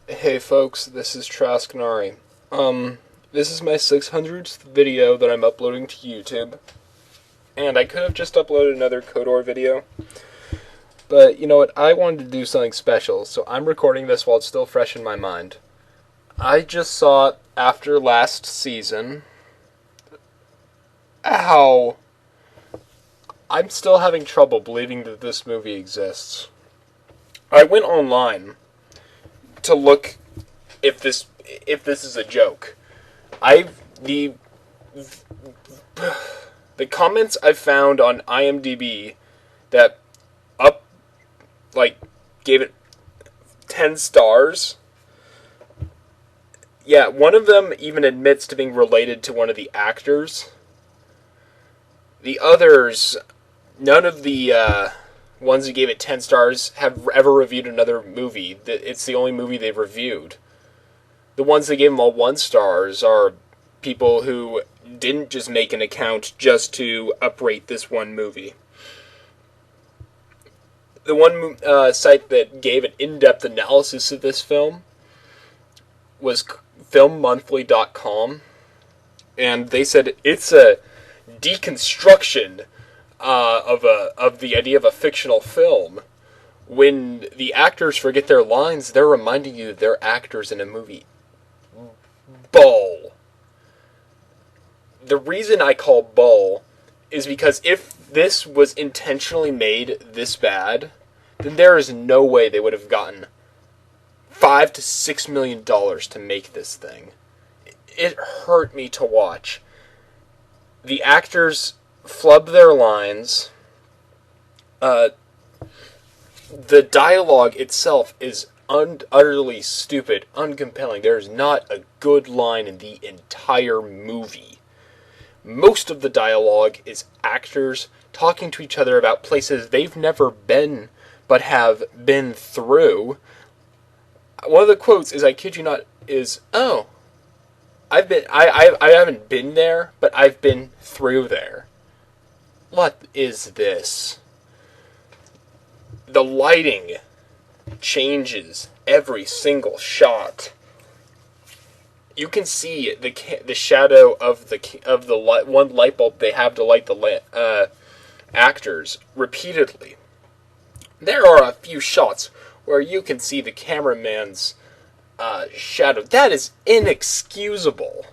Hey folks, this is Traskanari. This is my 600th video that I'm uploading to YouTube. And I could have just uploaded another Kodor video. But you know what, I wanted to do something special, so I'm recording this while it's still fresh in my mind. I just saw, after last season, how I'm still having trouble believing that this movie exists. I went online to look if this is a joke. The comments I've found on IMDb that gave it 10 stars. Yeah, one of them even admits to being related to one of the actors. The others, none of the ones who gave it 10 stars have ever reviewed another movie. It's the only movie they've reviewed. The ones that gave them all 1 stars are people who didn't just make an account just to uprate this one movie. The one site that gave an in-depth analysis of this film was filmmonthly.com, and they said it's a deconstruction of the idea of a fictional film. When the actors forget their lines, they're reminding you that they're actors in a movie. Bull. The reason I call bull is because if this was intentionally made this bad, then there is no way they would have gotten $5 to $6 million to make this thing. It hurt me to watch. The actors flub their lines. The dialogue itself is utterly stupid, uncompelling. There is not a good line in the entire movie. Most of the dialogue is actors talking to each other about places they've never been, but have been through. One of the quotes is, I kid you not, is, "Oh, I haven't been there, but I've been through there." What is this? The lighting changes every single shot. You can see the shadow of the one light bulb they have to light the actors repeatedly. There are a few shots where you can see the cameraman's shadow. That is inexcusable,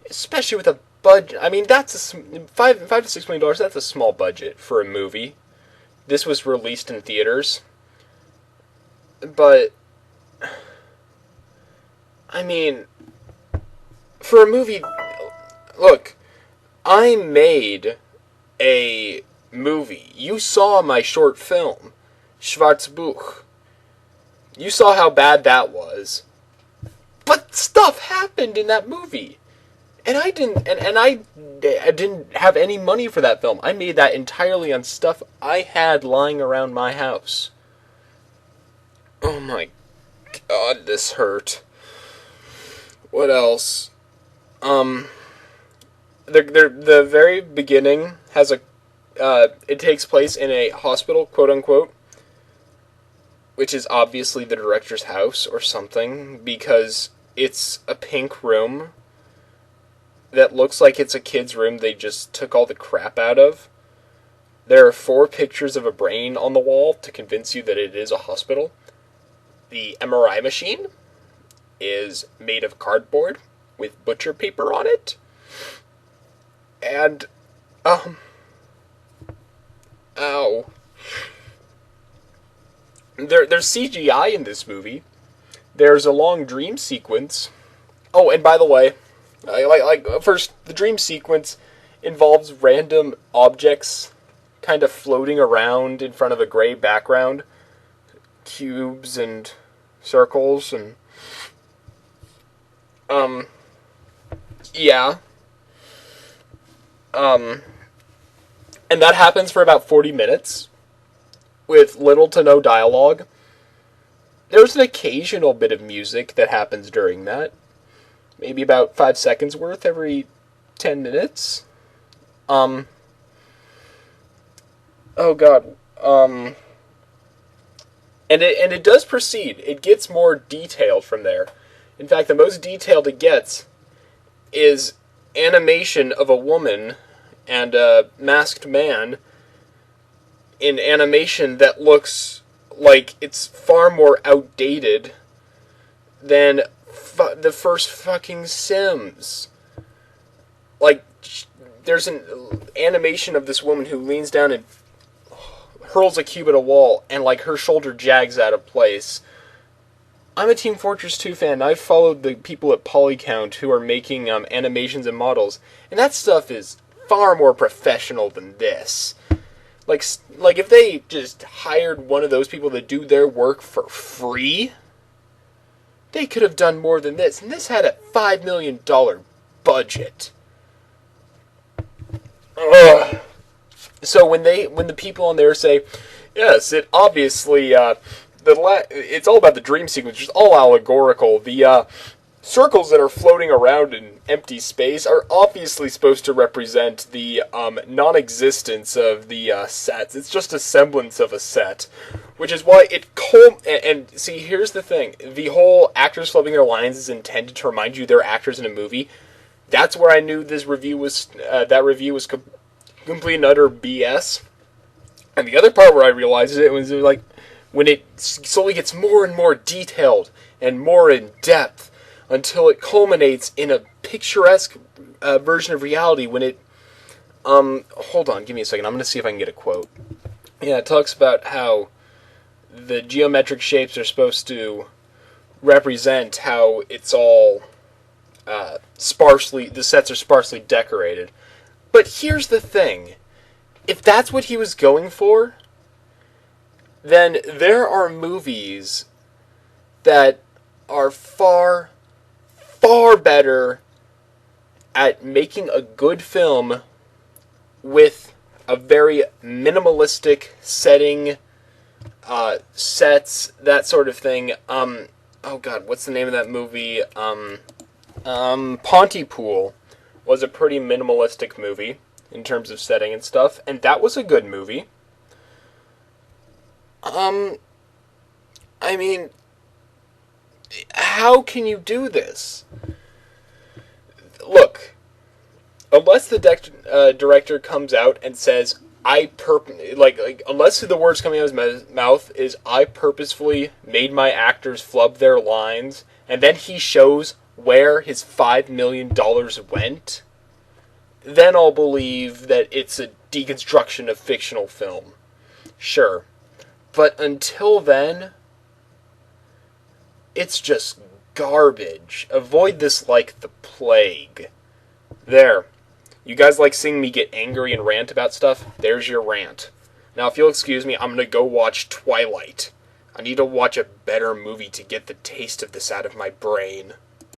especially with a budget. I mean, that's $5 to $6 million. That's a small budget for a movie. This was released in theaters, but I mean, for a movie, look, I made a movie. You saw my short film, Schwarzbuch. You saw how bad that was. But stuff happened in that movie. And I didn't have any money for that film. I made that entirely on stuff I had lying around my house. Oh my god, this hurt. What else? The very beginning has it takes place in a hospital, quote unquote, which is obviously the director's house or something, because it's a pink room that looks like it's a kid's room they just took all the crap out of. There are 4 pictures of a brain on the wall to convince you that it is a hospital. The MRI machine is made of cardboard with butcher paper on it. And, ow. There's CGI in this movie. There's a long dream sequence. Oh, and by the way, first, the dream sequence involves random objects kind of floating around in front of a gray background. Cubes and circles and yeah. And that happens for about 40 minutes with little to no dialogue. There's an occasional bit of music that happens during that. Maybe about 5 seconds worth every 10 minutes. Oh god. And it does proceed. It gets more detailed from there. In fact, the most detailed it gets is animation of a woman and a masked man in animation that looks like it's far more outdated than the first fucking Sims. Like, there's an animation of this woman who leans down and hurls a cube at a wall, and like her shoulder jags out of place. I'm a Team Fortress 2 fan. I've followed the people at Polycount who are making animations and models, and that stuff is far more professional than this. Like if they just hired one of those people to do their work for free, they could have done more than this. And this had a $5 million budget. Ugh. So when the people on there say, yes, it obviously it's all about the dream sequence, which is all allegorical. The circles that are floating around in empty space are obviously supposed to represent the non-existence of the sets. It's just a semblance of a set, which is why and see, here's the thing: the whole actors flipping their lines is intended to remind you they're actors in a movie. That's where I knew this review was complete and utter BS. And the other part where I realized it was like when it slowly gets more and more detailed and more in depth until it culminates in a picturesque version of reality when it hold on, give me a second. I'm going to see if I can get a quote. Yeah, it talks about how the geometric shapes are supposed to represent how it's all the sets are sparsely decorated. But here's the thing. If that's what he was going for, then there are movies that are far, far better at making a good film with a very minimalistic setting, sets, that sort of thing. Oh god, what's the name of that movie? Pontypool was a pretty minimalistic movie in terms of setting and stuff, and that was a good movie. I mean, how can you do this? Look, unless the director comes out and says, unless the words coming out of his mouth is, I purposefully made my actors flub their lines, and then he shows where his $5 million went, then I'll believe that it's a deconstruction of fictional film. Sure. But until then, it's just garbage. Avoid this like the plague. There. You guys like seeing me get angry and rant about stuff? There's your rant. Now, if you'll excuse me, I'm going to go watch Twilight. I need to watch a better movie to get the taste of this out of my brain.